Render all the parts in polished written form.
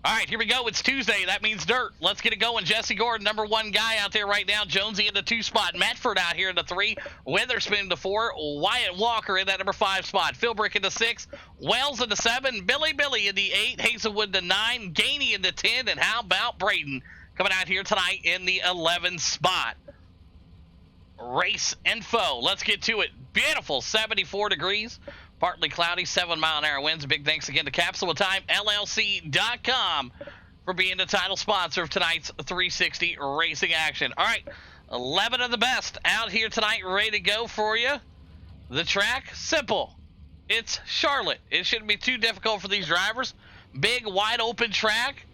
All right, here we go. It's Tuesday. That means dirt. Let's get it going. Jesse Gordon, number one guy out there right now. Jonesy in the 2 spot. Medford out here in the 3. Witherspoon in the 4. Wyatt Walker in that number 5 spot. Philbrick in the 6. Wells in the 7. Billy in the 8. Hazelwood in the 9. Gainey in the 10. And how about Braden coming out here tonight in the 11 spot? Race info. Let's get to it. Beautiful 74 degrees. Partly cloudy, 7-mile-an-hour winds. Big thanks again to CapsulaTimeLLC.com for being the title sponsor of tonight's 360 racing action. All right, 11 of the best out here tonight, ready to go for you. The track, simple. It's Charlotte. It shouldn't be too difficult for these drivers. Big, wide open track.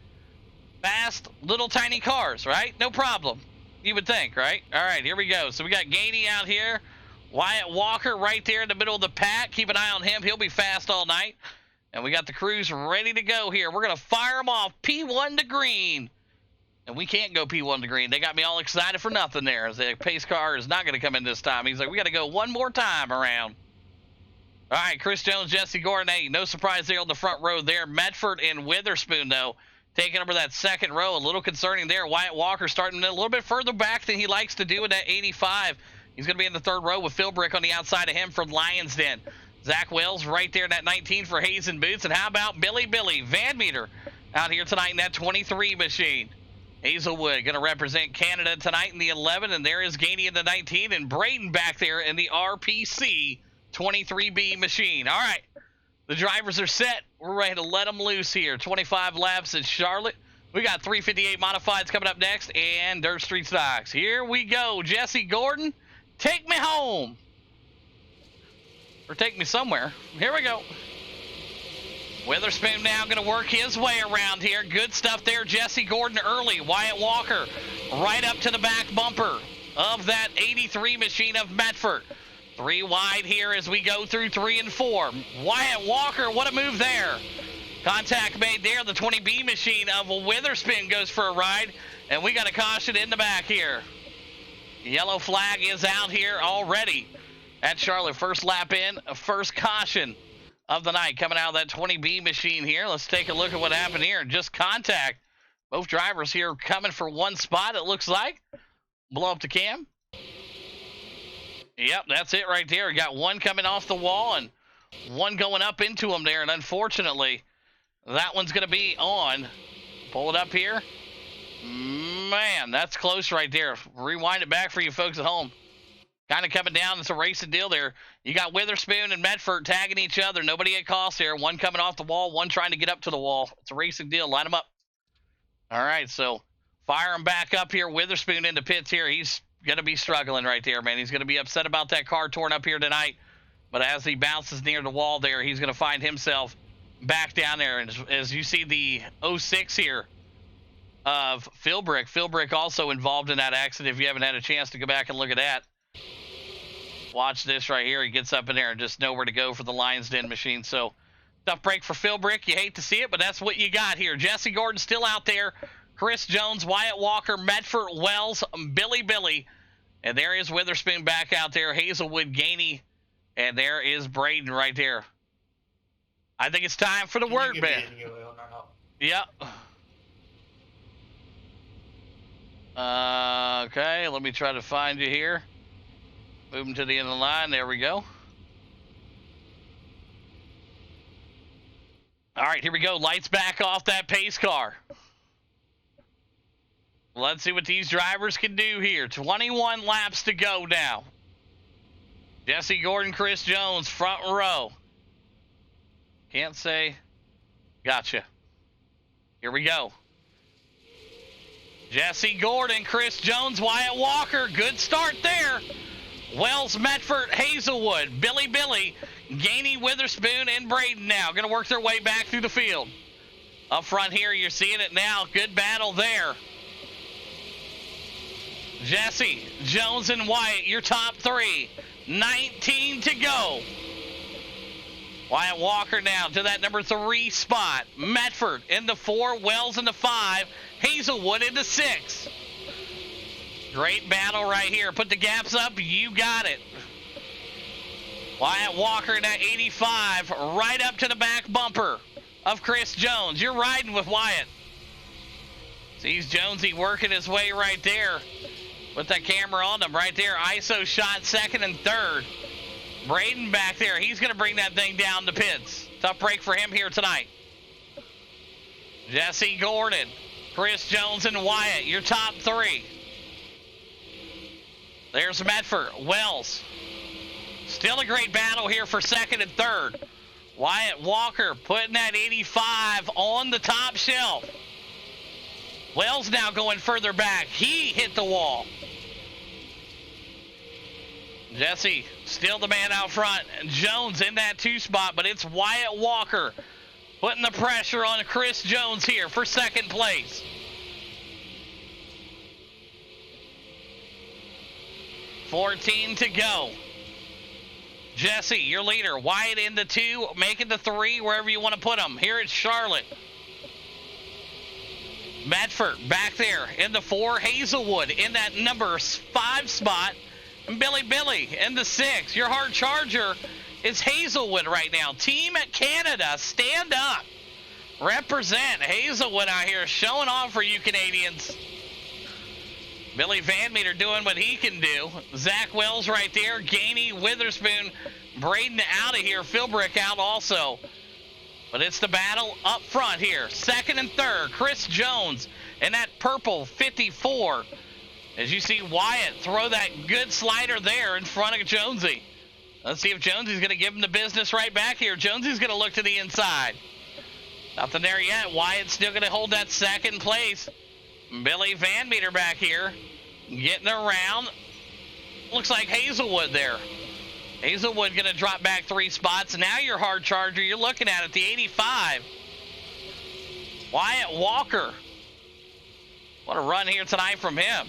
Fast, little tiny cars, right? No problem, you would think, right? All right, here we go. So we got Gainey out here. Wyatt Walker right there in the middle of the pack. Keep an eye on him. He'll be fast all night. And we got the crews ready to go here. We're going to fire them off P1 to green. And we can't go P1 to green. They got me all excited for nothing there. The pace car is not going to come in this time. He's like, we got to go one more time around. All right, Chris Jones, Jesse Gordon. Hey, no surprise there on the front row there. Medford and Witherspoon, though, taking over that second row. A little concerning there. Wyatt Walker starting a little bit further back than he likes to do in that 85. He's going to be in the 3rd row with Philbrick on the outside of him from Lions Den. Zach Wells right there in that 19 for Hayes and Boots. And how about Billy Van Meter out here tonight in that 23 machine? Hazelwood going to represent Canada tonight in the 11. And there is Gainey in the 19. And Braden back there in the RPC 23B machine. All right, the drivers are set. We're ready to let them loose here. 25 laps at Charlotte. We got 358 modifieds coming up next and Dirt Street Stocks. Here we go. Jesse Gordon. Take me home. Or take me somewhere. Here we go. Witherspoon now going to work his way around here. Good stuff there. Jesse Gordon early. Wyatt Walker right up to the back bumper of that 83 machine of Medford. 3 wide here as we go through 3 and 4. Wyatt Walker, what a move there. Contact made there. The 20B machine of Witherspoon goes for a ride. And we got a caution in the back here. Yellow flag is out here already at Charlotte. First lap in, first caution of the night coming out of that 20B machine here. Let's take a look at what happened here. Just contact. Both drivers here coming for one spot, it looks like. Blow up the cam. Yep, that's it right there. We got one coming off the wall and one going up into him there. And unfortunately, that one's going to be on. Pull it up here. Man, that's close right there. Rewind it back for you folks at home. Kind of coming down. It's a racing deal there. You got Witherspoon and Medford tagging each other. Nobody at cost there. One coming off the wall, one trying to get up to the wall. It's a racing deal. Line them up. All right, so fire him back up here. Witherspoon into pits here. He's going to be struggling right there, man. He's going to be upset about that car torn up here tonight. But as he bounces near the wall there, he's going to find himself back down there. And as you see the 06 here, of Philbrick. Philbrick also involved in that accident if you haven't had a chance to go back and look at that. Watch this right here. He gets up in there and just nowhere to go for the Lions Den machine. So, tough break for Philbrick. You hate to see it, but that's what you got here. Jesse Gordon still out there. Chris Jones, Wyatt Walker, Medford, Wells, Billy. And there is Witherspoon back out there. Hazelwood, Gainey. And there is Braden right there. I think it's time for the word, man. Yep. Okay, let me try to find you here. Moving to the end of the line. There we go. All right, here we go. Lights back off that pace car. Let's see what these drivers can do here. 21 laps to go now. Jesse Gordon, Chris Jones, front row. Can't say gotcha. Here we go. Jesse Gordon, Chris Jones, Wyatt Walker. Good start there. Wells, Medford, Hazelwood, Billy, Gainey, Witherspoon, and Braden now going to work their way back through the field. Up front here, you're seeing it now. Good battle there. Jesse, Jones, and Wyatt, your top 3. 19 to go. Wyatt Walker now to that number 3 spot. Medford in the 4, Wells in the 5, Hazelwood in the 6. Great battle right here. Put the gaps up. You got it. Wyatt Walker in that 85, right up to the back bumper of Chris Jones. You're riding with Wyatt. Sees Jonesy working his way right there with that camera on him right there. ISO shot second and third. Braden back there. He's going to bring that thing down the pits. Tough break for him here tonight. Jesse Gordon, Chris Jones, and Wyatt, your top three. There's Medford, Wells. Still a great battle here for second and third. Wyatt Walker putting that 85 on the top shelf. Wells now going further back. He hit the wall. Jesse still the man out front. Jones in that 2 spot, but it's Wyatt Walker putting the pressure on Chris Jones here for second place. $14 to go. Jesse, your leader. Wyatt in the 2, making the 3, wherever you want to put him. Here it's Charlotte. Medford back there in the 4. Hazelwood in that number 5 spot. And Billy in the 6. Your hard charger is Hazelwood right now. Team Canada, stand up. Represent Hazelwood out here showing off for you Canadians. Billy Van Meter doing what he can do. Zach Wells right there. Gainey, Witherspoon, Braden out of here. Philbrick out also. But it's the battle up front here. Second and third. Chris Jones in that purple 54. As you see Wyatt throw that good slider there in front of Jonesy. Let's see if Jonesy's going to give him the business right back here. Jonesy's going to look to the inside. Nothing there yet. Wyatt's still going to hold that second place. Billy Van Meter back here, getting around. Looks like Hazelwood there. Hazelwood going to drop back 3 spots. Now your hard charger, you're looking at it, the 85. Wyatt Walker. What a run here tonight from him.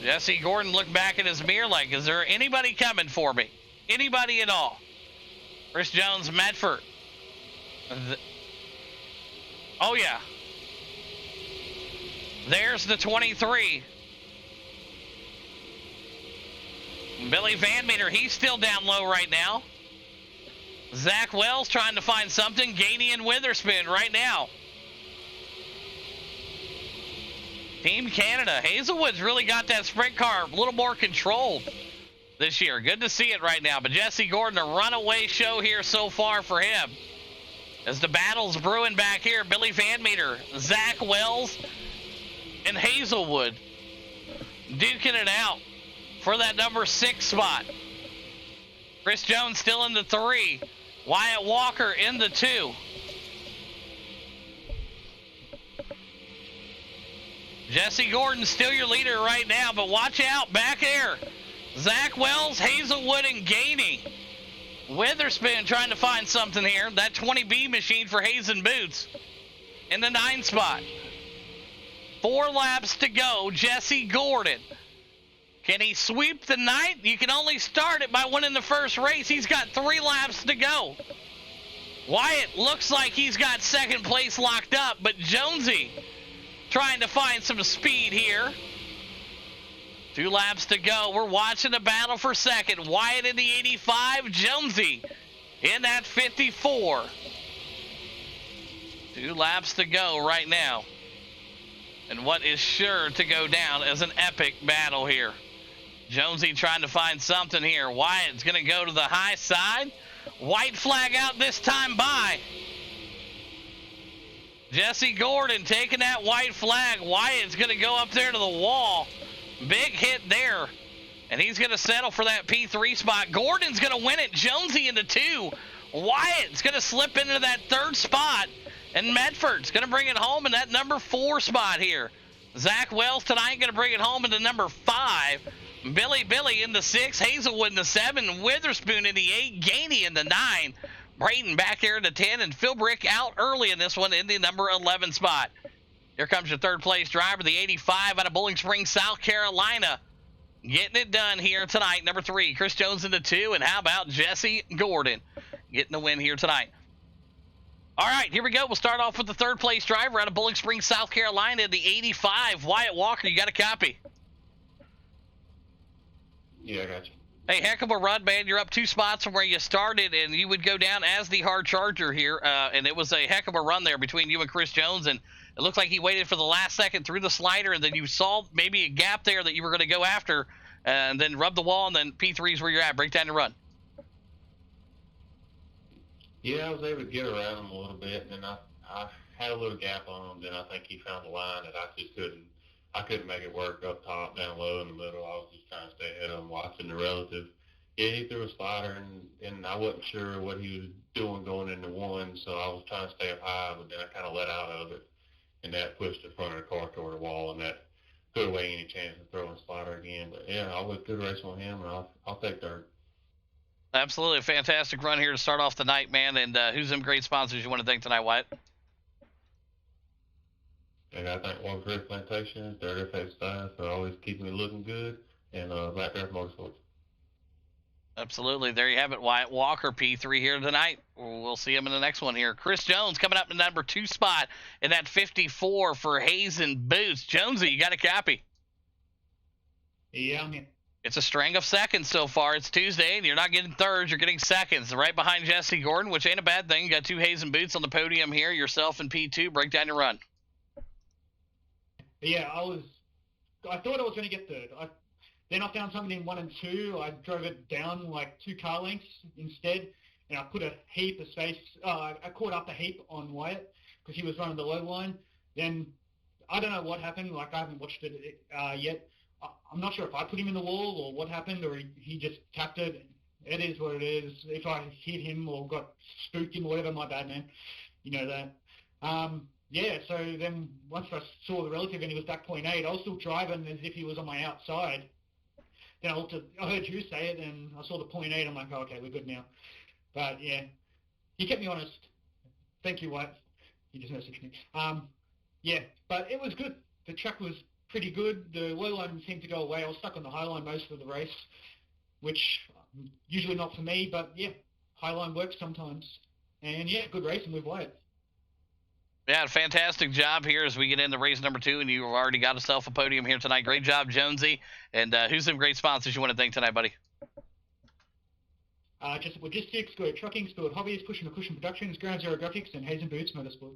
Jesse Gordon looked back at his mirror like, is there anybody coming for me? Anybody at all? Chris Jones, Medford. Oh, yeah. There's the 23. Billy Van Meter, he's still down low right now. Zach Wells trying to find something. Gainey and Witherspoon right now. Team Canada. Hazelwood's really got that sprint car a little more controlled this year. Good to see it right now. But Jesse Gordon, a runaway show here so far for him. As the battle's brewing back here, Billy Van Meter, Zach Wells, and Hazelwood duking it out for that number 6 spot. Chris Jones still in the 3. Wyatt Walker in the 2. Jesse Gordon still your leader right now, but watch out back there. Zach Wells, Hazelwood, and Gainey. Witherspoon trying to find something here. That 20B machine for Hazen Boots in the 9 spot. 4 laps to go. Jesse Gordon. Can he sweep the night? You can only start it by winning the first race. He's got 3 laps to go. Wyatt looks like he's got second place locked up, but Jonesy trying to find some speed here. 2 laps to go. We're watching the battle for second. Wyatt in the 85. Jonesy in that 54. 2 laps to go right now. And what is sure to go down as an epic battle here. Jonesy trying to find something here. Wyatt's going to go to the high side. White flag out this time by Jesse Gordon taking that white flag. Wyatt's going to go up there to the wall. Big hit there. And he's going to settle for that P3 spot. Gordon's going to win it. Jonesy into 2. Wyatt's going to slip into that 3rd spot. And Medford's going to bring it home in that number 4 spot here. Zach Wells tonight going to bring it home into number 5. Billy in the 6. Hazelwood in the 7. Witherspoon in the 8. Gainey in the 9. Braden back there in the 10. And Philbrick out early in this one in the number 11 spot. Here comes your 3rd place driver, the 85 out of Bowling Springs, South Carolina. Getting it done here tonight. Number 3, Chris Jones in the 2. And how about Jesse Gordon getting the win here tonight? All right, here we go. We'll start off with the 3rd place driver out of Bowling Springs, South Carolina, the 85, Wyatt Walker. You got a copy? Yeah, I got you. Hey, heck of a run, man. You're up 2 spots from where you started, and you would go down as the hard charger here. And it was a heck of a run there between you and Chris Jones, and it looked like he waited for the last second through the slider, and then you saw maybe a gap there that you were going to go after, and then rub the wall, and then P3 is where you're at. Break down your run. Yeah, I was able to get around him a little bit, and then I had a little gap on him. Then I think he found a line that I just couldn't. I couldn't make it work up top, down low, in the middle. I was just trying to stay ahead of him, watching the relative. Yeah, he threw a slider, and I wasn't sure what he was doing going into one, so I was trying to stay up high, but then I kind of let out of it, and that pushed the front of the car toward the wall, and that put away any chance of throwing a slider again. But yeah, I went through the race on him, and I'll take third. Absolutely a fantastic run here to start off the night, man. And who's them great sponsors you want to thank tonight, Wyatt? And I thank One Career Plantation, Third FX Staff for always keeping me looking good, and Black Earth Motorsports. Absolutely. There you have it, Wyatt Walker, P3 here tonight. We'll see him in the next one here. Chris Jones coming up in the number 2 spot in that 54 for Hazen Boots. Jonesy, you got a copy? Yeah, I'm here. It's a string of seconds so far. It's Tuesday, and you're not getting thirds. You're getting seconds. Right behind Jesse Gordon, which ain't a bad thing. You got 2 Hazen Boots on the podium here. Yourself and P2. Break down your run. Yeah, I thought I was going to get third. Then I found something in 1 and 2. I drove it down like 2 car lengths instead, and I put a heap of space. I caught up a heap on Wyatt because he was running the low line. Then I don't know what happened. Like, I haven't watched it yet. I'm not sure if I put him in the wall or what happened, or he just tapped it. It is what it is. If I hit him or got spooked him or whatever, my bad, man. You know that. Yeah, so then once I saw the relative and he was back 0.8, I was still driving as if he was on my outside. Then I heard you say it, and I saw the 0.8. I'm like, oh, okay, we're good now. But, yeah, he kept me honest. Thank you, Wyatt. He just messaged me. Yeah, but it was good. The track was pretty good. The low line seemed to go away. I was stuck on the high line most of the race, which usually not for me, but, yeah, high line works sometimes. And, yeah, good racing with Wyatt. Yeah, fantastic job here as we get into race number 2, and you've already got yourself a podium here tonight. Great job, Jonesy. And who's some great sponsors you want to thank tonight, buddy? Just Logistics, Good Trucking, Spilled Hobbies, Pushing the Cushion Productions, Ground Zero Graphics, and Hazen Boots Motorsport.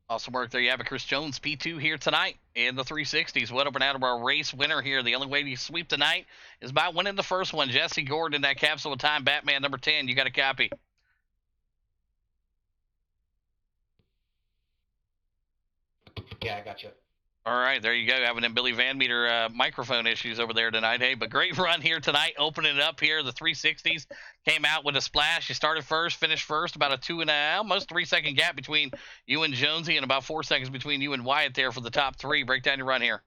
Awesome work. There you have it. Chris Jones, P2 here tonight in the 360s. What up and out of our race winner here. The only way you sweep tonight is by winning the first one. Jesse Gordon in that capsule of time. Batman number 10. You got a copy. Yeah, I got you. All right, there you go. Having them Billy Van Meter microphone issues over there tonight. Hey, but great run here tonight. Opening it up here. The 360s came out with a splash. You started first, finished first. About a 2.5, almost 3 second gap between you and Jonesy, and about 4 seconds between you and Wyatt there for the top 3. Break down your run here.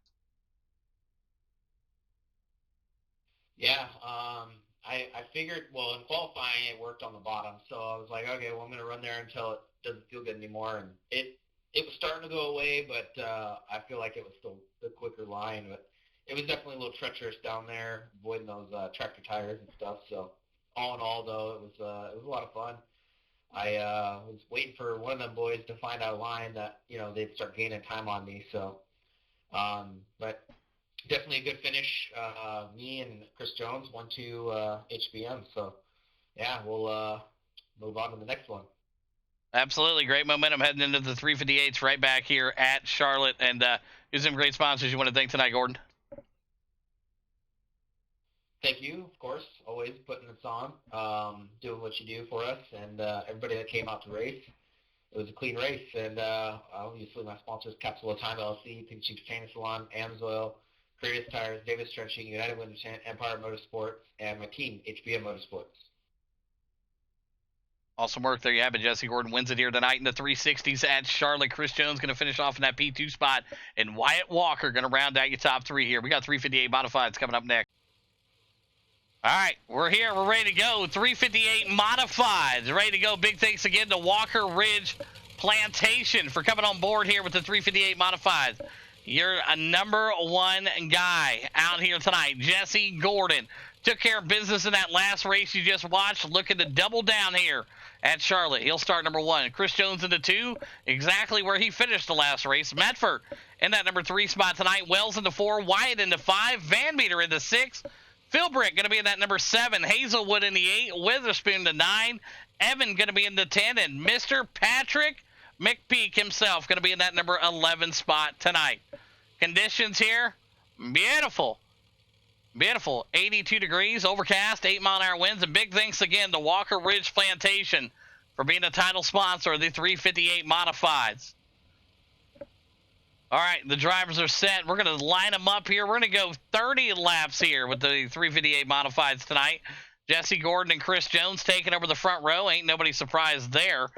Yeah, I figured, well, in qualifying, it worked on the bottom. So I was like, okay, well, I'm going to run there until it doesn't feel good anymore. And it was starting to go away, but I feel like it was still the quicker line. But it was definitely a little treacherous down there, avoiding those tractor tires and stuff. So all in all, though, it was a lot of fun. I was waiting for one of them boys to find out a line that, you know, they'd start gaining time on me. So, but definitely a good finish. Me and Chris Jones, 1-2 HBM. So, yeah, we'll move on to the next one. Absolutely. Great momentum heading into the 358s right back here at Charlotte. And who's some great sponsors you want to thank tonight, Gordon? Thank you, of course, always putting us on, doing what you do for us, and everybody that came out to race. It was a clean race, and obviously my sponsors, Capsule of Time LLC, Pink Cheeks Training Salon, Amsoil, Curious Tires, Davis Trenching, United Window Tint, Empire Motorsports, and my team, HBM Motorsports. Awesome work. There you have it. Jesse Gordon wins it here tonight in the 360s at Charlotte. Chris Jones going to finish off in that P2 spot, and Wyatt Walker going to round out your top 3 here. We got 358 modifieds coming up next. All right, we're here. We're ready to go. 358 modifieds. Ready to go. Big thanks again to Walker Ridge Plantation for coming on board here with the 358 modifieds. You're a number 1 guy out here tonight. Jesse Gordon took care of business in that last race you just watched. Looking to double down here at Charlotte. He'll start number 1. Chris Jones into 2, exactly where he finished the last race. Medford in that number 3 spot tonight. Wells into 4, Wyatt into 5, Van Meter into 6, Philbrick going to be in that number 7. Hazelwood in the 8. Witherspoon the 9. Evan going to be in the 10. And Mr. Patrick McPeak himself going to be in that number 11 spot tonight. Conditions here, beautiful. Beautiful. 82 degrees, overcast, 8-mile-an-hour winds. And big thanks again to Walker Ridge Plantation for being a title sponsor of the 358 Modifieds. All right, the drivers are set. We're going to line them up here. We're going to go 30 laps here with the 358 Modifieds tonight. Jesse Gordon and Chris Jones taking over the front row. Ain't nobody surprised there.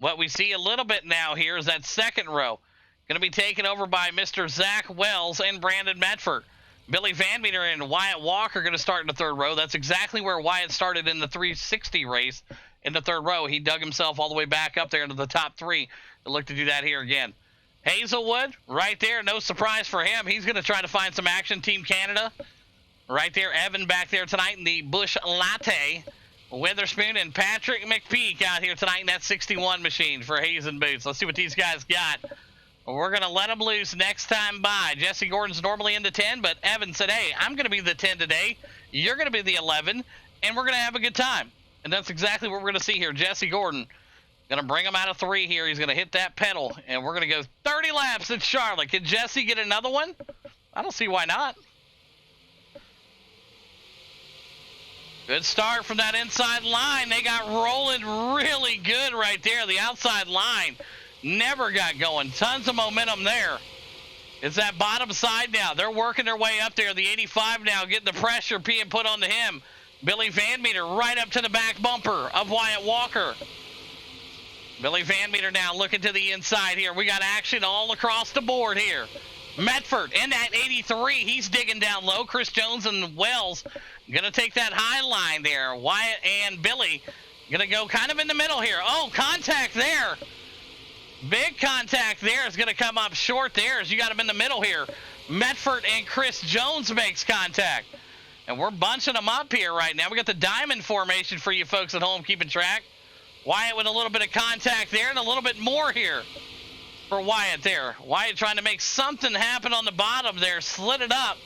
What we see a little bit now here is that second row. Going to be taken over by Mr. Zach Wells and Brandon Medford. Billy Van Meter and Wyatt Walker going to start in the third row. That's exactly where Wyatt started in the 360 race in the third row. He dug himself all the way back up there into the top 3 to look to do that here again. Hazelwood, right there, no surprise for him. He's going to try to find some action. Team Canada, right there. Evan back there tonight in the Bush Latte. Witherspoon and Patrick McPeak out here tonight in that 61 machine for Hayes and Boots. Let's see what these guys got. We're going to let them loose next time by. Jesse Gordon's normally in the 10, but Evan said, hey, I'm going to be the 10 today. You're going to be the 11, and we're going to have a good time. And that's exactly what we're going to see here. Jesse Gordon going to bring him out of 3 here. He's going to hit that pedal, and we're going to go 30 laps at Charlotte. Can Jesse get another one? I don't see why not. Good start from that inside line. They got rolling really good right there. The outside line never got going. Tons of momentum there. It's that bottom side now. They're working their way up there. The 85 now getting the pressure being put onto him. Billy Van Meter right up to the back bumper of Wyatt Walker. Billy Van Meter now looking to the inside here. We got action all across the board here. Medford in that 83. He's digging down low. Chris Jones and Wells going to take that high line there. Wyatt and Billy going to go kind of in the middle here. Oh, contact there. Big contact there is going to come up short there as you got him in the middle here. Medford and Chris Jones makes contact. And we're bunching them up here right now. We got the diamond formation for you folks at home keeping track. Wyatt with a little bit of contact there and a little bit more here for Wyatt there. Wyatt trying to make something happen on the bottom there. Slid it up.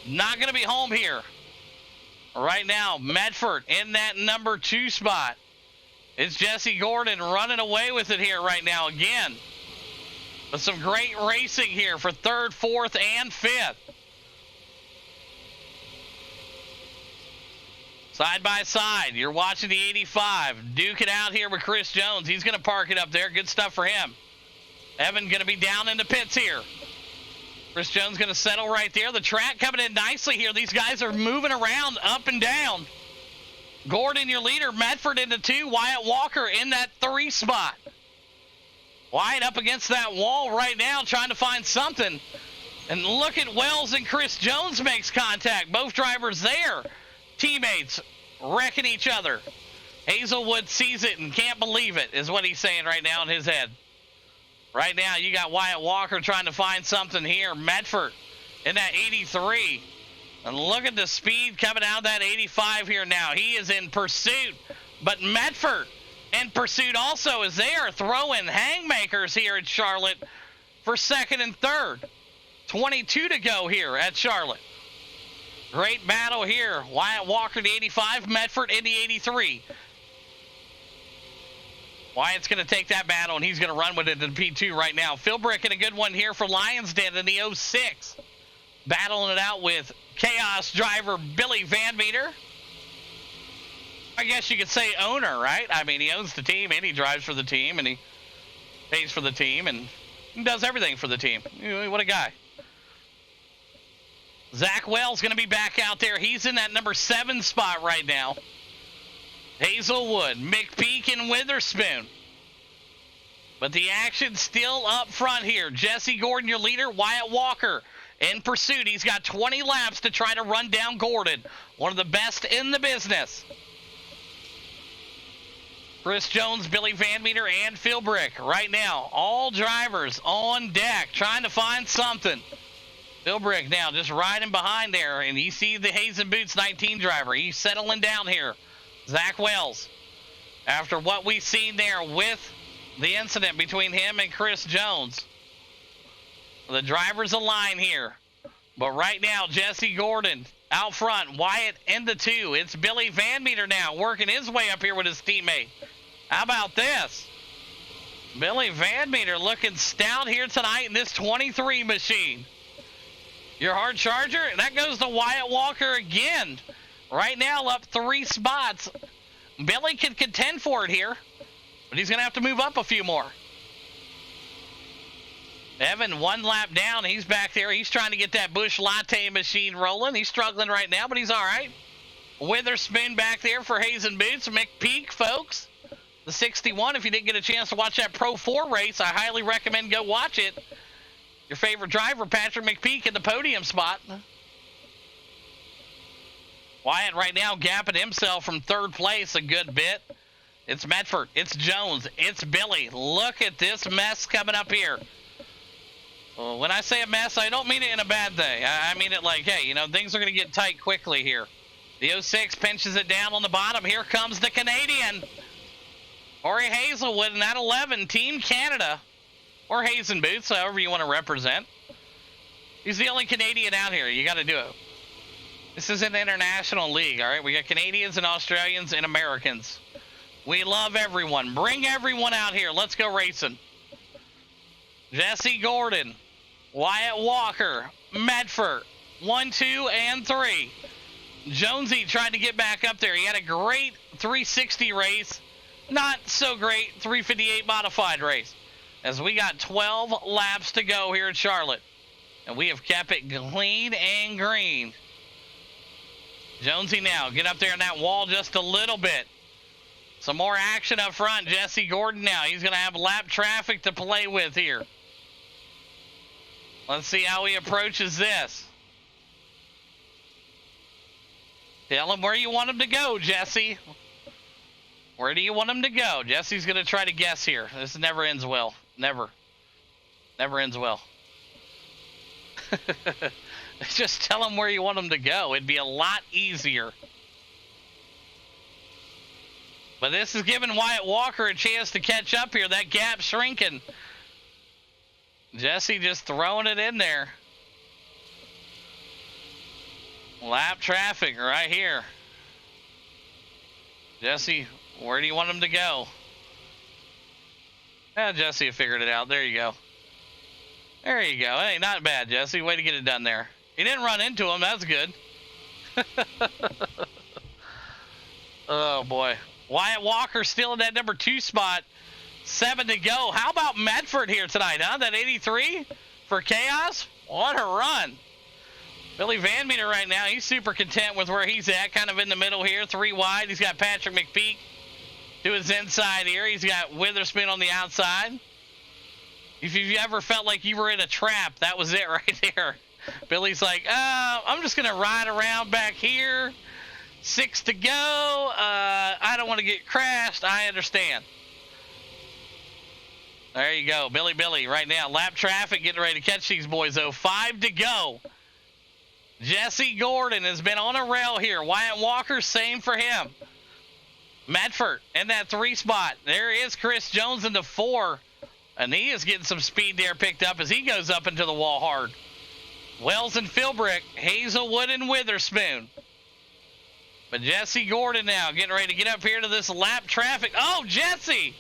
Not going to be home here. Right now, Medford in that number 2 spot. It's Jesse Gordon running away with it here right now again. But some great racing here for 3rd, 4th, and 5th. Side by side, you're watching the 85. Duke it out here with Chris Jones. He's going to park it up there. Good stuff for him. Evan going to be down in the pits here. Chris Jones going to settle right there. The track coming in nicely here. These guys are moving around up and down. Gordon, your leader. Medford in the 2. Wyatt Walker in that 3 spot. Wyatt up against that wall right now trying to find something. And look at Wells and Chris Jones makes contact. Both drivers there. Teammates wrecking each other. Hazelwood sees it and can't believe it is what he's saying right now in his head. Right now you got Wyatt Walker trying to find something here. Medford in that 83. And look at the speed coming out of that 85 here now. He is in pursuit. But Medford in pursuit also as they are throwing haymakers here at Charlotte for 2nd and 3rd. 22 to go here at Charlotte. Great battle here. Wyatt Walker, the 85. Medford in the 83. Wyatt's going to take that battle, and he's going to run with it in P2 right now. Philbrick in a good one here for Lions Den in the 06. Battling it out with Chaos driver Billy Van Meter. I guess you could say owner, right? I mean, he owns the team, and he drives for the team, and he pays for the team, and he does everything for the team. What a guy. Zach Wells going to be back out there. He's in that number 7 spot right now. Hazelwood, McPeak, and Witherspoon. But the action still up front here. Jesse Gordon, your leader. Wyatt Walker in pursuit. He's got 20 laps to try to run down Gordon. One of the best in the business. Chris Jones, Billy Van Meter, and Philbrick right now. All drivers on deck trying to find something. Philbrick now just riding behind there, and you see the Hayes and Boots 19 driver. He's settling down here. Zach Wells, after what we've seen there with the incident between him and Chris Jones. The drivers align here. But right now, Jesse Gordon out front. Wyatt in the 2. It's Billy Van Meter now working his way up here with his teammate. How about this? Billy Van Meter looking stout here tonight in this 23 machine. Your hard charger, that goes to Wyatt Walker again. Right now up 3 spots. Billy can contend for it here, but he's going to have to move up a few more. Evan, 1 lap down. He's back there. He's trying to get that Busch Latte machine rolling. He's struggling right now, but he's all right. Witherspoon back there for Hazen Boots. McPeak, folks. The 61, if you didn't get a chance to watch that Pro 4 race, I highly recommend go watch it. Your favorite driver, Patrick McPeak, in the podium spot. Wyatt right now gapping himself from 3rd place a good bit. It's Medford. It's Jones. It's Billy. Look at this mess coming up here. Well, when I say a mess, I don't mean it in a bad way. I mean it like, hey, you know, things are going to get tight quickly here. The 06 pinches it down on the bottom. Here comes the Canadian. Corey Hazelwood in that 11, Team Canada. Or Hazen Boots, however you want to represent. He's the only Canadian out here. You got to do it. This is an international league, all right? We got Canadians and Australians and Americans. We love everyone. Bring everyone out here. Let's go racing. Jesse Gordon, Wyatt Walker, Medford, 1, 2, and 3. Jonesy tried to get back up there. He had a great 360 race. Not so great 358 modified race. As we got 12 laps to go here in Charlotte. And we have kept it clean and green. Jonesy now, get up there in that wall just a little bit. Some more action up front. Jesse Gordon now. He's going to have lap traffic to play with here. Let's see how he approaches this. Tell him where you want him to go, Jesse. Where do you want him to go? Jesse's going to try to guess here. This never ends well. Never. Never ends well. Just tell him where you want him to go. It'd be a lot easier. But this is giving Wyatt Walker a chance to catch up here. That gap shrinking. Jesse just throwing it in there. Lap traffic right here. Jesse, where do you want him to go? Jesse figured it out. There you go. There you go. Hey, not bad, Jesse. Way to get it done there. He didn't run into him. That's good. Oh, boy. Wyatt Walker still in that number 2 spot. 7 to go. How about Medford here tonight, huh? That 83 for Chaos? What a run. Billy Van Meter right now, he's super content with where he's at, kind of in the middle here, 3 wide. He's got Patrick McPeak to his inside here. He's got Witherspoon on the outside. If you've ever felt like you were in a trap, that was it right there. Billy's like, I'm just going to ride around back here. 6 to go. I don't want to get crashed. I understand. There you go. Billy right now. Lap traffic getting ready to catch these boys, though. 5 to go. Jesse Gordon has been on a rail here. Wyatt Walker, same for him. Medford in that 3 spot. There is Chris Jones in the 4. And he is getting some speed there picked up as he goes up into the wall hard. Wells and Philbrick, Hazelwood and Witherspoon. But Jesse Gordon now getting ready to get up here to this lap traffic. Oh, Jesse!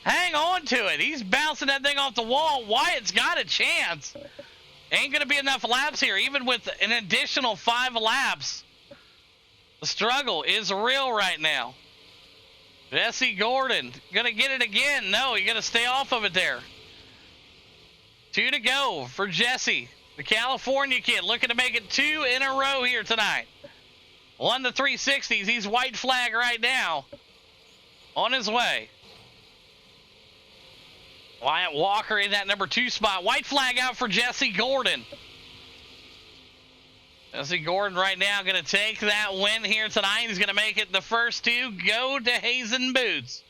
Hang on to it. He's bouncing that thing off the wall. Wyatt's got a chance. Ain't going to be enough laps here, even with an additional 5 laps. The struggle is real right now. Jesse Gordon, going to get it again. No, you got to stay off of it there. 2 to go for Jesse, the California kid, looking to make it 2 in a row here tonight. Won the 360s. He's white flag right now. On his way. Wyatt Walker in that number 2 spot. White flag out for Jesse Gordon. Jesse Gordon right now going to take that win here tonight. He's going to make it the first 2 go to Hazen Boots.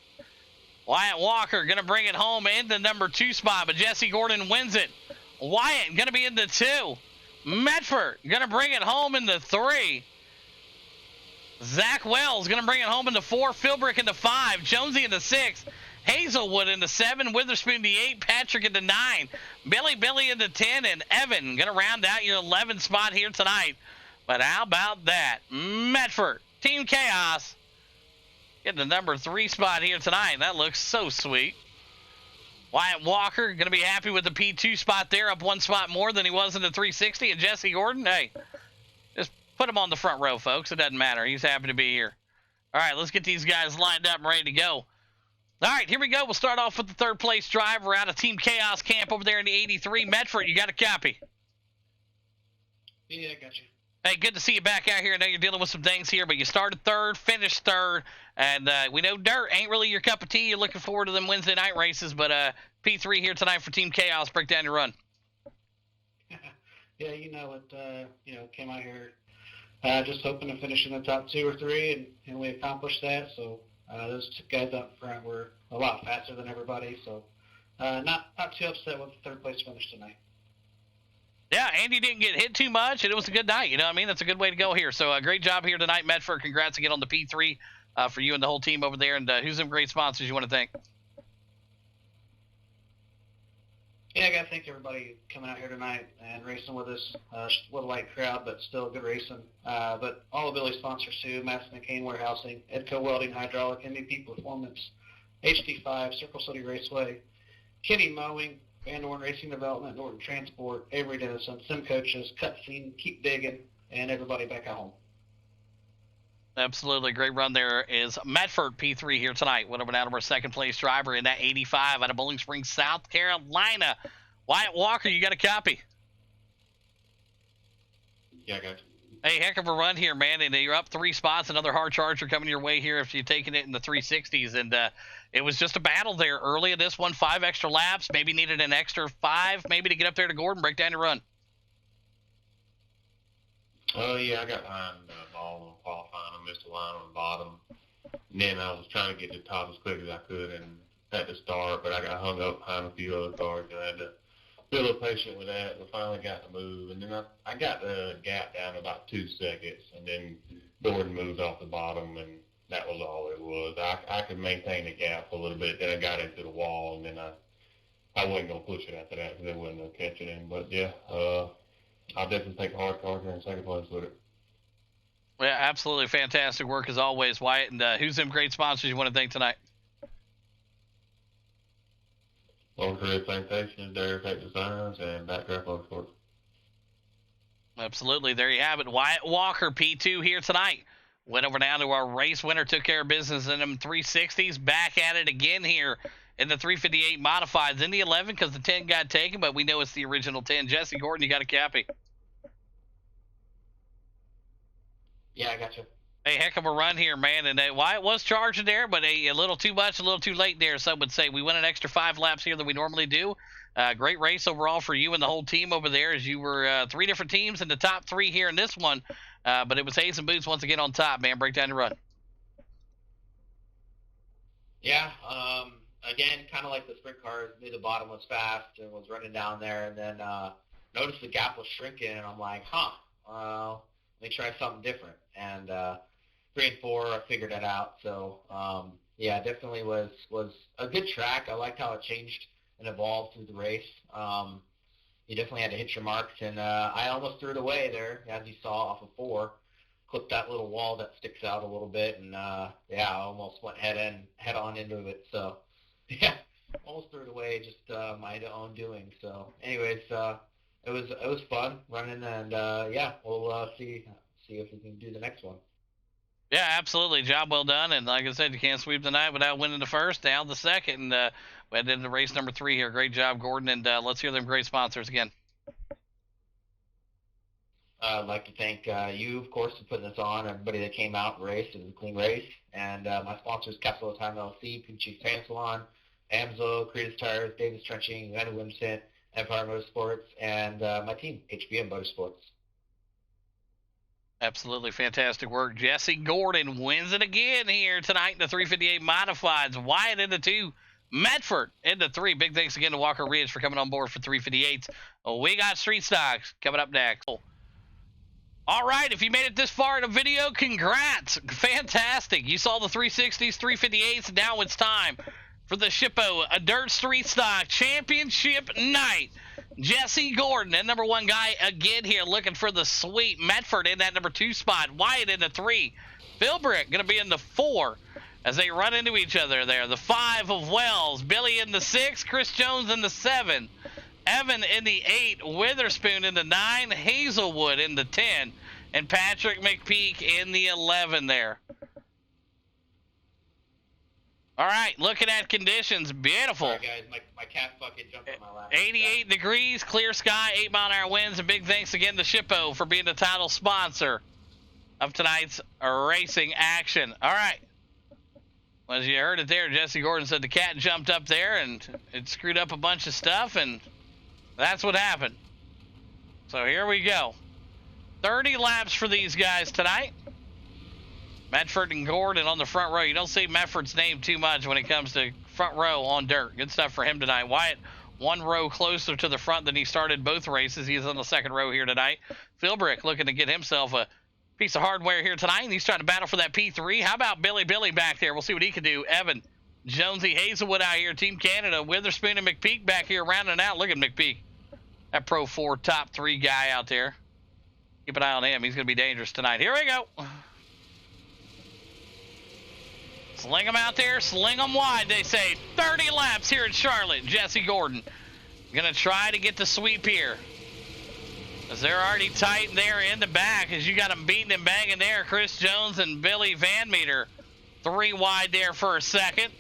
Wyatt Walker going to bring it home in the number 2 spot, but Jesse Gordon wins it. Wyatt going to be in the 2. Medford going to bring it home in the 3. Zach Wells going to bring it home in the 4. Philbrick in the 5. Jonesy in the 6. Hazelwood in the 7, Witherspoon the 8, Patrick in the 9, Billy in the 10, and Evan going to round out your 11 spot here tonight. But how about that? Medford, Team Chaos, getting the number 3 spot here tonight. That looks so sweet. Wyatt Walker going to be happy with the P2 spot there, up 1 spot more than he was in the 360. And Jesse Gordon, hey, just put him on the front row, folks. It doesn't matter. He's happy to be here. All right, let's get these guys lined up and ready to go. All right, here we go. We'll start off with the 3rd place driver out of Team Chaos camp over there in the 83. Medford, you got a copy? Yeah, I got you. Hey, good to see you back out here. I know you're dealing with some things here, but you started 3rd, finished 3rd, and we know dirt ain't really your cup of tea. You're looking forward to them Wednesday night races, but P3 here tonight for Team Chaos. Break down your run. Yeah, came out here just hoping to finish in the top 2 or 3, and we accomplished that. So those 2 guys up front were a lot faster than everybody, so not too upset with the 3rd place finish tonight. Yeah, Andy didn't get hit too much, and it was a good night. You know what I mean? That's a good way to go here. So great job here tonight, Medford. Congrats again on the P3 for you and the whole team over there. And who's some great sponsors you want to thank? Yeah, I got to thank everybody coming out here tonight and racing with us. A little light crowd, but still good racing. But all the Billy sponsors too: Madison McCain Warehousing, Edco Welding Hydraulic, MVP Performance, HD5, Circle City Raceway, Kitty Mowing, Van Dorn Racing Development, Norton Transport, Avery Dennison, Sim Coaches, Cutscene, Keep Digging, and everybody back at home. Absolutely. Great run there is Medford P3 here tonight. Went over down to our 2nd place driver in that 85 out of Bowling Springs, South Carolina. Wyatt Walker, you got a copy? Yeah, I got you. Hey, heck of a run here, man. And you're up 3 spots. Another hard charger coming your way here if you're taking it in the 360s. And it was just a battle there early in this one. 5 extra laps. Maybe needed an extra 5 maybe to get up there to Gordon. Break down your run. Oh, yeah, I got behind the ball on qualifying. I missed the line on the bottom. And then I was trying to get to the top as quick as I could and at the start, but I got hung up behind a few other cars, and I had to be a little patient with that. We finally got to move, and then I got the gap down to about 2 seconds, and then Gordon moved off the bottom, and that was all it was. I could maintain the gap a little bit, then I got into the wall, and then I wasn't going to push it after that because there wasn't no catching him. But, yeah, I'll definitely take a hard car here in 2nd place with it. Yeah, absolutely fantastic work as always, Wyatt. And who's some great sponsors you want to thank tonight? Long Career Plantations, Dairy Effect Designs, and Backdraft Motorsports. Absolutely. There you have it. Wyatt Walker, P2 here tonight. Went over down to our race winner, took care of business in them 360s. Back at it again here in the 358 modifieds. In the 11 because the 10 got taken, but we know it's the original 10. Jesse Gordon, you got a copy? Yeah, I got you. Hey, heck of a run here, man. And Wyatt was charging there, but a little too much, a little too late there, some would say. We went an extra 5 laps here than we normally do. Great race overall for you and the whole team over there, as you were 3 different teams in the top 3 here in this one. But it was Hayes and Boots once again on top, man. Break down your run. Yeah, again, kind of like the sprint cars, knew the bottom was fast and was running down there, and then noticed the gap was shrinking, and I'm like, let me try something different. And 3 and 4, I figured it out. So, yeah, definitely was a good track. I liked how it changed and evolved through the race. You definitely had to hit your marks, and I almost threw it away there, as you saw off of 4. Clipped that little wall that sticks out a little bit, and yeah, I almost went head on into it. So, yeah, almost threw it away, just my own doing. So, anyways, it was fun running, and yeah, we'll see if we can do the next one. Yeah, absolutely. Job well done. And like I said, you can't sweep the night without winning the first, down the second. And we head into race number 3 here. Great job, Gordon. And let's hear them great sponsors again. I'd like to thank you, of course, for putting this on, everybody that came out and raced. It was a clean race. And my sponsors, Capital Time LLC, Pinchief Fan Salon, Amzo, Creative Tires, Davis Trenching, United Winston, Empire Motorsports, and my team, HBM Motorsports. Absolutely fantastic work. Jesse Gordon wins it again here tonight in the 358 Modifieds. Wyatt into 2. Medford into 3. Big thanks again to Walker Ridge for coming on board for 358s. We got Street Stocks coming up next. All right, if you made it this far in a video, congrats. Fantastic. You saw the 360s, 358s. Now it's time for the Shippo, a Dirt Street Stock Championship night. Jesse Gordon, and number 1 guy again here, looking for the sweep. Medford in that number 2 spot. Wyatt in the 3. Philbrick going to be in the 4 as they run into each other there. The 5 of Wells. Billy in the 6. Chris Jones in the 7. Evan in the 8. Witherspoon in the 9. Hazelwood in the 10. And Patrick McPeak in the 11 there. All right, looking at conditions, beautiful. Sorry, guys, my cat fucking jumped on my lap. 88 degrees, clear sky, 8-mile-an-hour winds, and big thanks again to Shippo for being the title sponsor of tonight's racing action. All right. Well, as you heard it there, Jesse Gordon said the cat jumped up there, and it screwed up a bunch of stuff, and that's what happened. So here we go. 30 laps for these guys tonight. Medford and Gordon on the front row. You don't see Medford's name too much when it comes to front row on dirt. Good stuff for him tonight. Wyatt, 1 row closer to the front than he started both races. He's on the 2nd row here tonight. Philbrick looking to get himself a piece of hardware here tonight, and he's trying to battle for that P3. How about Billy back there? We'll see what he can do. Evan, Jonesy, Hazelwood out here. Team Canada, Witherspoon and McPeak back here rounding out. Look at McPeak. That Pro 4 top 3 guy out there. Keep an eye on him. He's going to be dangerous tonight. Here we go. Sling them out there, sling them wide, they say. 30 laps here in Charlotte. Jesse Gordon going to try to get the sweep here, as they're already tight there in the back, as you got them beating and banging there. Chris Jones and Billy Van Meter 3 wide there for a second.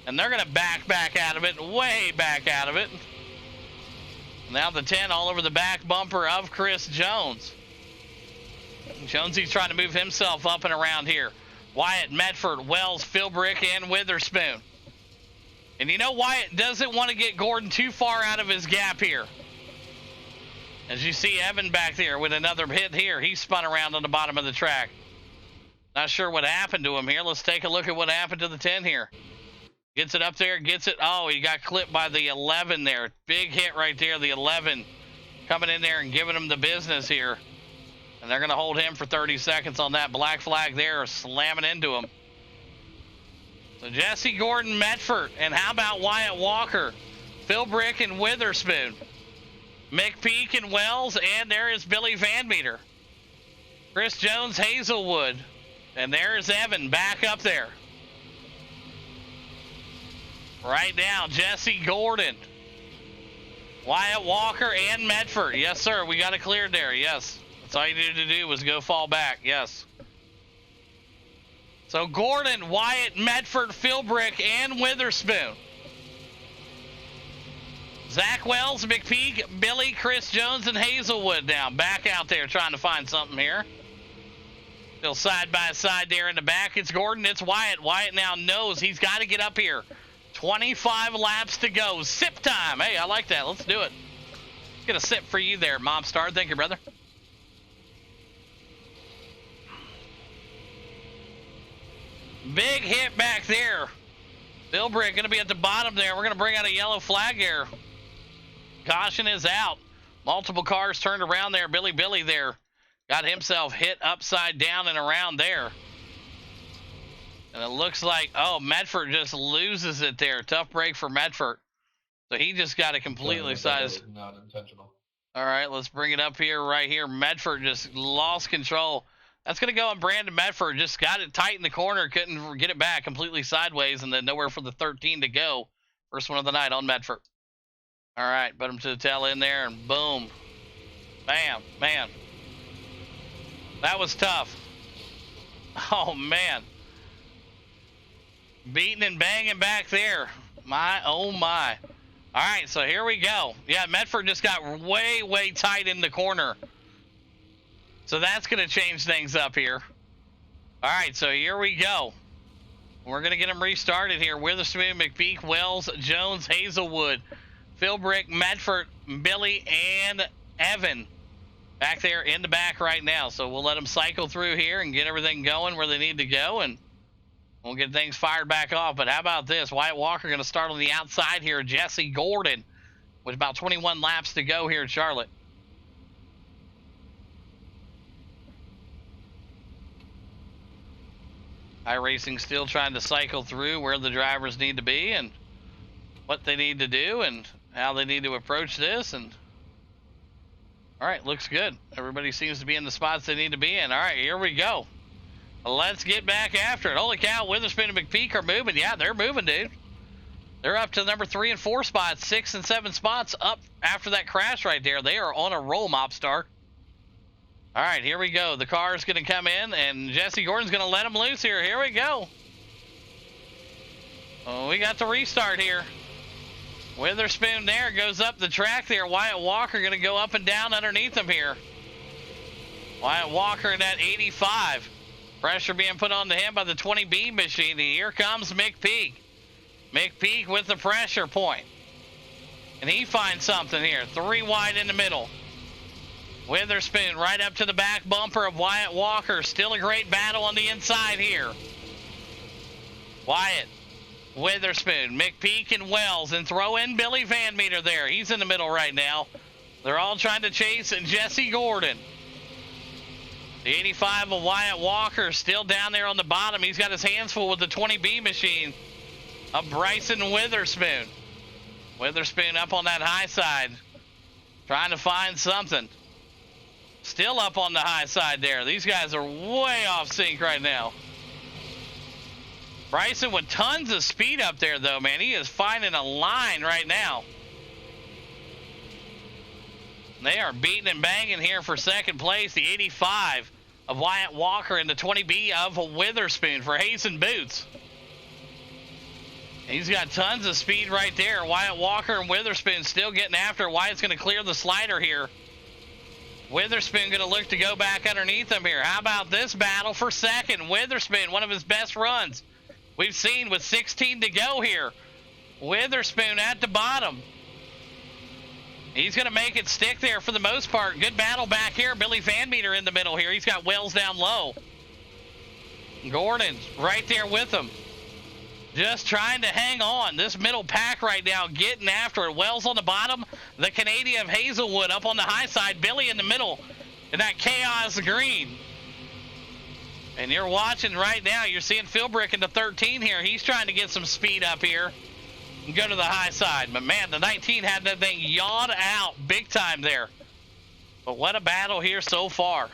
And they're going to back out of it, way back out of it. Now the 10 all over the back bumper of Chris Jones. Jonesy's trying to move himself up and around here. Wyatt, Medford, Wells, Philbrick, and Witherspoon. And you know Wyatt doesn't want to get Gordon too far out of his gap here. As you see Evan back there with another hit here. He spun around on the bottom of the track. Not sure what happened to him here. Let's take a look at what happened to the 10 here. Gets it up there, gets it. Oh, he got clipped by the 11 there. Big hit right there, the 11. Coming in there and giving him the business here. And they're going to hold him for 30 seconds on that black flag there, slamming into him. So Jesse Gordon, Medford, and how about Wyatt Walker, Philbrick, and Witherspoon, McPeak and Wells, and there is Billy Van Meter, Chris Jones, Hazelwood, and there is Evan back up there. Right now, Jesse Gordon, Wyatt Walker, and Medford. Yes, sir, we got it cleared there, yes. That's all you needed to do was go fall back, yes. So Gordon, Wyatt, Medford, Philbrick, and Witherspoon. Zach Wells, McPeak, Billy, Chris Jones, and Hazelwood now back out there trying to find something here. Still side by side there in the back. It's Gordon, it's Wyatt. Wyatt now knows he's got to get up here. 25 laps to go. Sip time. Hey, I like that. Let's do it. Let's get a sip for you there, Mom Star. Thank you, brother. Big hit back there. Philbrick going to be at the bottom there. We're going to bring out a yellow flag here. Caution is out. Multiple cars turned around there. Billy there got himself hit upside down and around there. And it looks like, oh, Medford just loses it there. Tough break for Medford. So he just got a completely sized. Not intentional. All right, let's bring it up here, right here. Medford just lost control. That's going to go on Brandon Medford. Just got it tight in the corner. Couldn't get it back completely sideways, and then nowhere for the 13 to go. First one of the night on Medford. All right, put him to the tail end there, and boom. Bam, man. That was tough. Oh, man. Beating and banging back there. My, oh, my. All right, so here we go. Yeah, Medford just got way, way tight in the corner. So that's going to change things up here. All right, so here we go. We're going to get them restarted here. Witherspoon, McPeak, Wells, Jones, Hazelwood, Philbrick, Medford, Billy, and Evan back there in the back right now. So we'll let them cycle through here and get everything going where they need to go, and we'll get things fired back off. But how about this? Wyatt Walker going to start on the outside here. Jesse Gordon with about 21 laps to go here in Charlotte. iRacing still trying to cycle through where the drivers need to be and what they need to do and how they need to approach this. And all right, looks good. Everybody seems to be in the spots they need to be in. All right, here we go. Let's get back after it. Holy cow, Witherspoon and McPeak are moving. Yeah, they're moving, dude. They're up to number 3 and 4 spots, 6 and 7 spots up after that crash right there. They are on a roll, Mobstar. All right, here we go. The car is going to come in, and Jesse Gordon's going to let him loose here. Here we go. Oh, we got the restart here. Witherspoon there goes up the track there. Wyatt Walker going to go up and down underneath him here. Wyatt Walker in that 85. Pressure being put onto him by the 20B machine. And here comes McPeak. McPeak with the pressure point. And he finds something here. 3 wide in the middle. Witherspoon right up to the back bumper of Wyatt Walker. Still a great battle on the inside here. Wyatt, Witherspoon, McPeak, and Wells. And throw in Billy Van Meter there. He's in the middle right now. They're all trying to chase Jesse Gordon. The 85 of Wyatt Walker still down there on the bottom. He's got his hands full with the 20B machine of Bryson Witherspoon. Witherspoon up on that high side, trying to find something. Still up on the high side there. These guys are way off sync right now. Bryson with tons of speed up there, though, man. He is finding a line right now. They are beating and banging here for second place. The 85 of Wyatt Walker and the 20B of Witherspoon for Hazen Boots. He's got tons of speed right there. Wyatt Walker and Witherspoon still getting after. Wyatt's going to clear the slider here. Witherspoon going to look to go back underneath him here. How about this battle for second? Witherspoon, one of his best runs we've seen with 16 to go here. Witherspoon at the bottom. He's going to make it stick there for the most part. Good battle back here. Billy Van Meter in the middle here. He's got Wells down low. Gordon right there with him. Just trying to hang on. This middle pack right now getting after it. Wells on the bottom. The Canadian of Hazelwood up on the high side. Billy in the middle in that chaos green. And you're watching right now. You're seeing Philbrick in the 13 here. He's trying to get some speed up here and go to the high side. But, man, the 19 had that thing yawed out big time there. But what a battle here so far.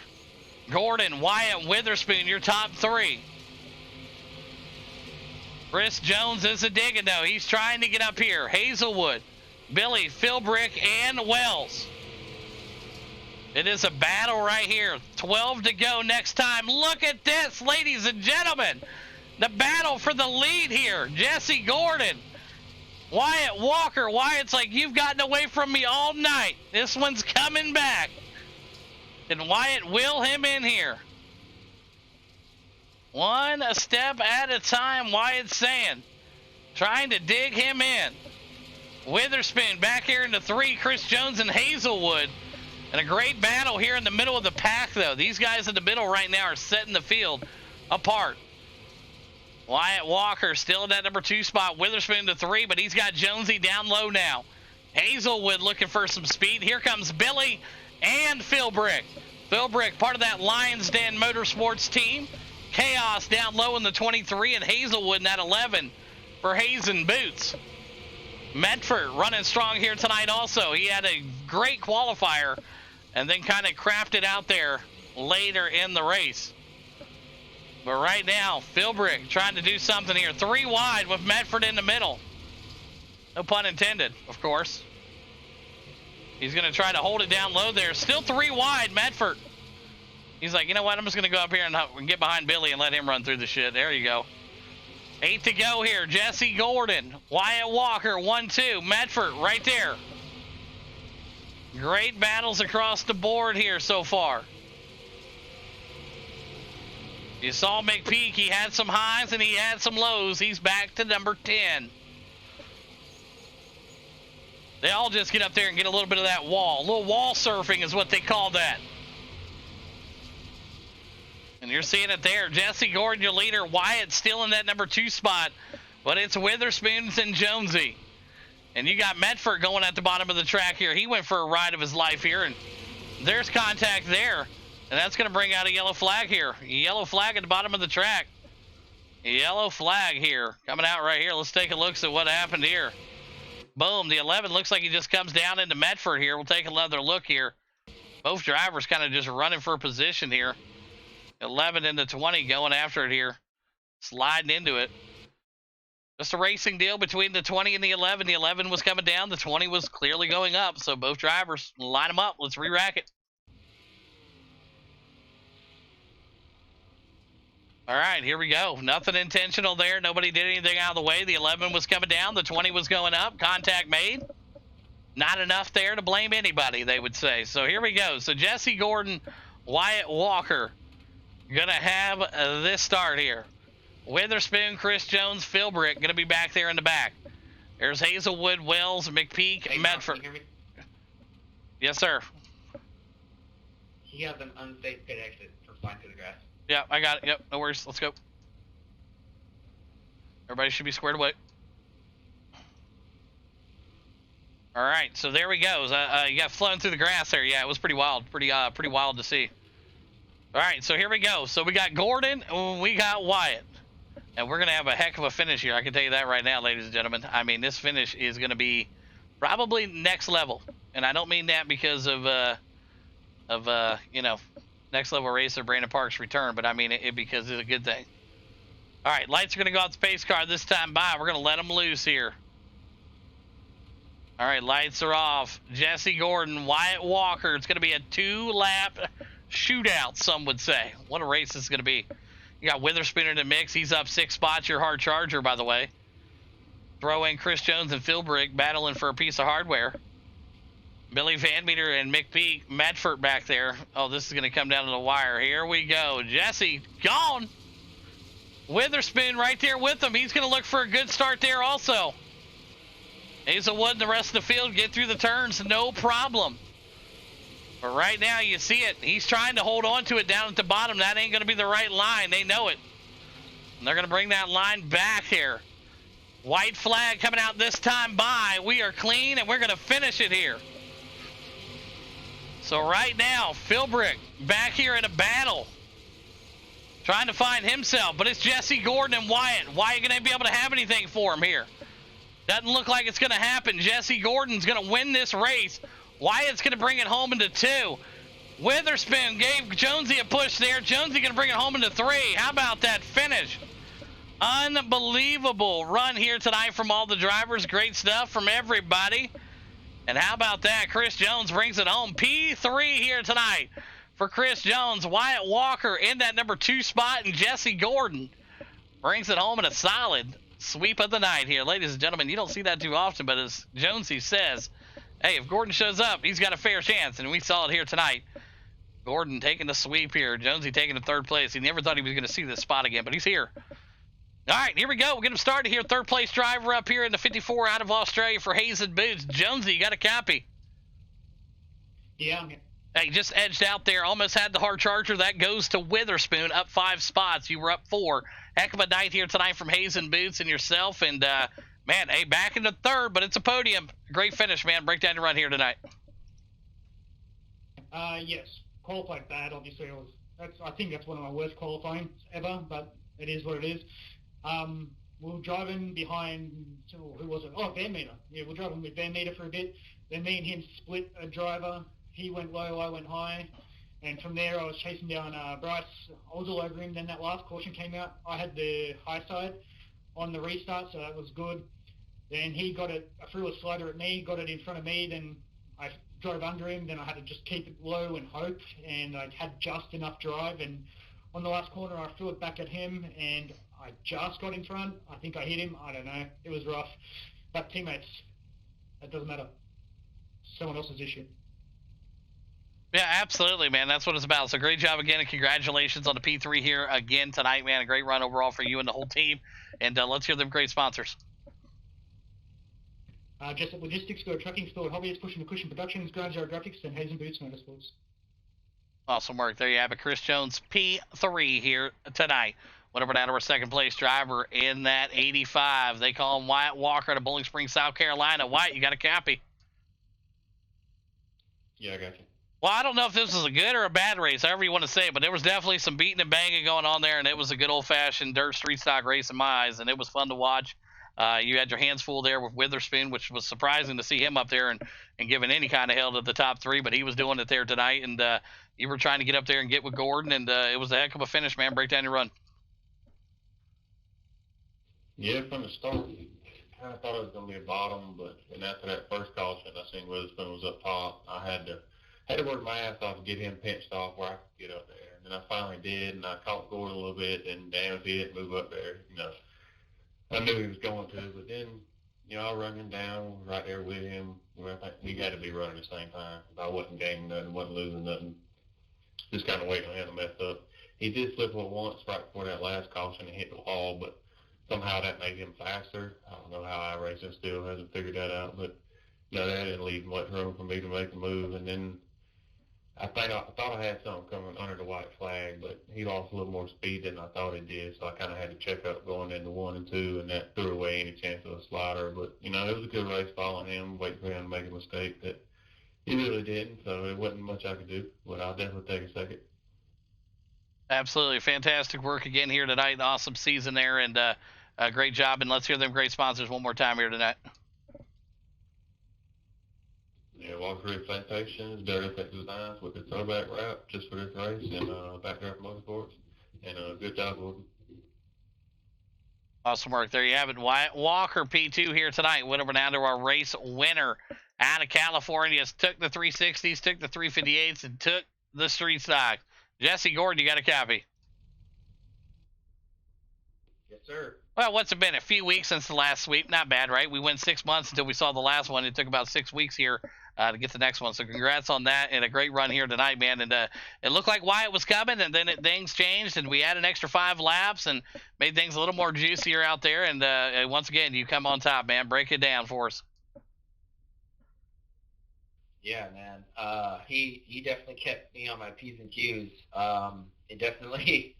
Gordon, Wyatt, Witherspoon, your top 3. Chris Jones is a digging, though. He's trying to get up here. Hazelwood, Billy, Philbrick, and Wells. It is a battle right here. 12 to go next time. Look at this, ladies and gentlemen. The battle for the lead here. Jesse Gordon, Wyatt Walker. Wyatt's like, you've gotten away from me all night. This one's coming back. And Wyatt will him in here. One a step at a time, Wyatt's saying. Trying to dig him in. Witherspoon back here into 3. Chris Jones and Hazelwood. And a great battle here in the middle of the pack, though. These guys in the middle right now are setting the field apart. Wyatt Walker still in that number 2 spot. Witherspoon to 3, but he's got Jonesy down low now. Hazelwood looking for some speed. Here comes Billy and Philbrick. Philbrick, part of that Lions Den Motorsports team. Chaos down low in the 23, and Hazelwood in that 11 for Hazen Boots. Medford running strong here tonight also. He had a great qualifier and then kind of crafted out there later in the race. But right now, Philbrick trying to do something here. 3 wide with Medford in the middle. No pun intended, of course. He's going to try to hold it down low there. Still 3 wide, Medford. He's like, you know what? I'm just going to go up here and get behind Billy and let him run through the shit. There you go. 8 to go here. Jesse Gordon, Wyatt Walker, 1-2. Medford right there. Great battles across the board here so far. You saw McPeak. He had some highs and he had some lows. He's back to number 10. They all just get up there and get a little bit of that wall. A little wall surfing is what they call that. And you're seeing it there. Jesse Gordon, your leader. Wyatt still in that number 2 spot. But it's Witherspoon and Jonesy. And you got Medford going at the bottom of the track here. He went for a ride of his life here. And there's contact there. And that's going to bring out a yellow flag here. A yellow flag at the bottom of the track. Yellow flag here. Coming out right here. Let's take a look at what happened here. Boom. The 11 looks like he just comes down into Medford here. We'll take another look here. Both drivers kind of just running for position here. 11 into 20 going after it here. Sliding into it. Just a racing deal between the 20 and the 11. The 11 was coming down. The 20 was clearly going up. So both drivers, line them up. Let's re-rack it. All right, here we go. Nothing intentional there. Nobody did anything out of the way. The 11 was coming down. The 20 was going up. Contact made. Not enough there to blame anybody, they would say. So here we go. So Jesse Gordon, Wyatt Walker, going to have this start here. Witherspoon, Chris Jones, Philbrick going to be back there in the back. There's Hazelwood, Wells, McPeak, Hey, Medford. Can you hear me? Yes, sir. He has an unsafe pit exit for flying through the grass. Yeah, I got it. Yep, no worries. Let's go. Everybody should be squared away. All right, so there we go. You got flown through the grass there. Yeah, it was pretty wild. Pretty wild to see. All right, so here we go. So we got Gordon and we got Wyatt. And we're going to have a heck of a finish here. I can tell you that right now, ladies and gentlemen. I mean, this finish is going to be probably next level. And I don't mean that because of you know, next level racer Brandon Parks' return, but I mean it because it's a good thing. All right, lights are going to go out the pace car this time by. We're going to let them loose here. All right, lights are off. Jesse Gordon, Wyatt Walker. It's going to be a 2-lap shootout, some would say. What a race this is going to be. You got Witherspoon in the mix. He's up 6 spots. Your hard charger, by the way. Throw in Chris Jones and Philbrick battling for a piece of hardware. Billy Van Meter and McPeak, Medford back there. Oh, this is going to come down to the wire. Here we go. Jesse, gone. Witherspoon right there with him. He's going to look for a good start there also. Hazelwood and the rest of the field get through the turns, no problem. But right now, you see it. He's trying to hold on to it down at the bottom. That ain't going to be the right line. They know it. And they're going to bring that line back here. White flag coming out this time by. We are clean, and we're going to finish it here. So right now, Philbrick back here in a battle. Trying to find himself, but it's Jesse Gordon and Wyatt. Wyatt going to be able to have anything for him here. Doesn't look like it's going to happen. Jesse Gordon's going to win this race. Wyatt's going to bring it home into 2. Witherspoon gave Jonesy a push there. Jonesy going to bring it home into 3. How about that finish? Unbelievable run here tonight from all the drivers. Great stuff from everybody. And how about that? Chris Jones brings it home. P3 here tonight for Chris Jones. Wyatt Walker in that number 2 spot, and Jesse Gordon brings it home in a solid sweep of the night here. Ladies and gentlemen, you don't see that too often, but as Jonesy says, hey, if Gordon shows up, he's got a fair chance, and we saw it here tonight. Gordon taking the sweep here. Jonesy taking the 3rd place. He never thought he was going to see this spot again, but he's here. All right, here we go. We'll get him started here. 3rd place driver up here in the 54 out of Australia for Hazen Boots. Jonesy, you got a copy? Yeah, I'm here. Hey, just edged out there. Almost had the hard charger. That goes to Witherspoon, up 5 spots. You were up 4. Heck of a night here tonight from Hazen Boots and yourself. And, man, hey, back in the 3rd, but it's a podium. Great finish, man. Break down your run here tonight. Yes, qualified bad. Obviously, I think that's one of my worst qualifying ever, but it is what it is. We were driving behind, who was it? Oh, Van Meter. Yeah, we're driving with Van Meter for a bit. Then me and him split a driver. He went low, I went high. And from there, I was chasing down Bryce. I was all over him. Then that last caution came out. I had the high side on the restart, so that was good. Then he got it, I threw a slider at me, got it in front of me. Then I drove under him. Then I had to just keep it low and hope. And I had just enough drive. And on the last corner, I threw it back at him. And I just got in front. I think I hit him. I don't know. It was rough. But teammates, it doesn't matter. Someone else's issue. Yeah, absolutely, man. That's what it's about. So great job again, and congratulations on the P3 here again tonight, man. A great run overall for you and the whole team. And let's hear them great sponsors. Jessup Logistics, Go Trucking Store, Hobbyists, Pushing the Cushion Productions, Ground Zero Graphics, and Hazen Boots Motorsports. Awesome work. There you have it. Chris Jones, P3 here tonight. Went over down to our 2nd place driver in that 85. They call him Wyatt Walker out of Bowling Springs, South Carolina. Wyatt, you got a copy? Yeah, I got you. Well, I don't know if this was a good or a bad race, however you want to say it, but there was definitely some beating and banging going on there, and it was a good old-fashioned dirt street stock race in my eyes, and it was fun to watch. You had your hands full there with Witherspoon, which was surprising to see him up there and giving any kind of hell to the top three, but he was doing it there tonight, and you were trying to get up there and get with Gordon, and it was a heck of a finish, man. Break down your run. Yeah, from the start, kind of thought it was going to be a bottom, but and after that first caution, I seen Witherspoon was up top. I had to work my ass off to get him pinched off where I could get up there. And then I finally did, and I caught Gordon a little bit, and damn if he didn't move up there. I knew he was going to, but then, I run him down right there with him. I think we had to be running at the same time. If I wasn't gaining nothing, wasn't losing nothing, just kind of waiting on him to mess up. He did slip up once right before that last caution and hit the wall, but somehow that made him faster. I don't know how iRacing still hasn't figured that out, but that didn't leave much room for me to make a move. And then I thought I had something coming under the white flag, but he lost a little more speed than I thought he did, so I kind of had to check up going into 1 and 2, and that threw away any chance of a slider. But, it was a good race following him, waiting for him to make a mistake that he really didn't, so it wasn't much I could do, but I'll definitely take a second. Absolutely. Fantastic work again here tonight. Awesome season there, and great job. And let's hear them great sponsors one more time here tonight. Yeah, Walker Ridge Plantations, Dirt Effect Designs with the throwback wrap just for this race, and Backdraft Motorsports. And good job, Gordon. Awesome work. There you have it. Wyatt Walker, P2 here tonight. Went over down to our race winner out of California. Took the 360s, took the 358s, and took the street stock. Jesse Gordon, you got a copy? Yes, sir. Well, what's it been? A few weeks since the last sweep. Not bad, right? We went 6 months until we saw the last one. It took about 6 weeks here to get the next one. So congrats on that, and a great run here tonight, man. And it looked like Wyatt was coming, and then things changed, and we had an extra 5 laps and made things a little more juicier out there. And once again, you come on top, man. Break it down for us. Yeah, man. He definitely kept me on my P's and Q's. It definitely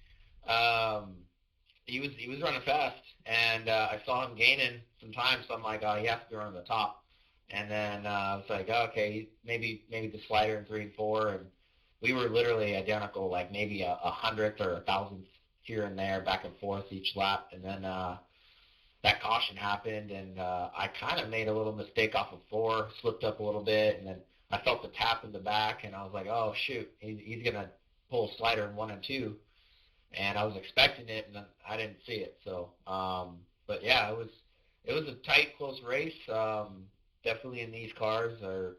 he was running fast, and I saw him gaining some time, so I'm like, he has to be running the top. And then I was like, okay, maybe the slider in 3 and 4, and we were literally identical, like maybe a hundredth or a thousandth here and there, back and forth each lap. And then that caution happened, and I kind of made a little mistake off of 4, slipped up a little bit, and then I felt the tap in the back, and I was like, oh shoot, he's gonna pull a slider in 1 and 2. And I was expecting it, and then I didn't see it. So, but yeah, it was a tight, close race. Definitely in these cars are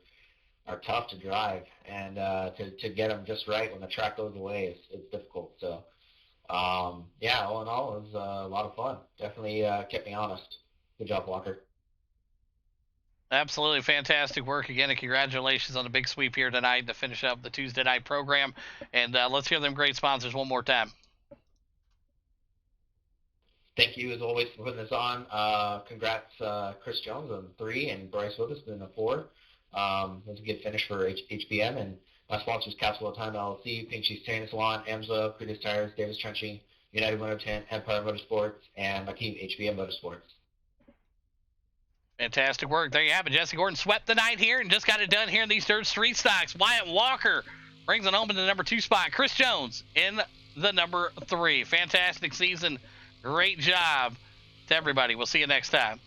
tough to drive, and to get them just right when the track goes away is difficult. So, yeah, all in all, it was a lot of fun. Definitely kept me honest. Good job, Walker. Absolutely fantastic work again, and congratulations on the big sweep here tonight to finish up the Tuesday night program. And let's hear them great sponsors one more time. Thank you, as always, for putting this on. Congrats, Chris Jones on 3 and Bryce Witherspoon on 4. It was a good finish for HBM. And my sponsors, Castle Time LLC, Pink Cheese Tanning Salon, Amza, Creedus Tires, Davis Trenching, United Motor Tent, Empire Motorsports, and my team, HBM Motorsports. Fantastic work. There you have it. Jesse Gordon swept the night here and just got it done here in these dirt street stocks. Wyatt Walker brings it home in the number 2 spot. Chris Jones in the number 3. Fantastic season. Great job to everybody. We'll see you next time.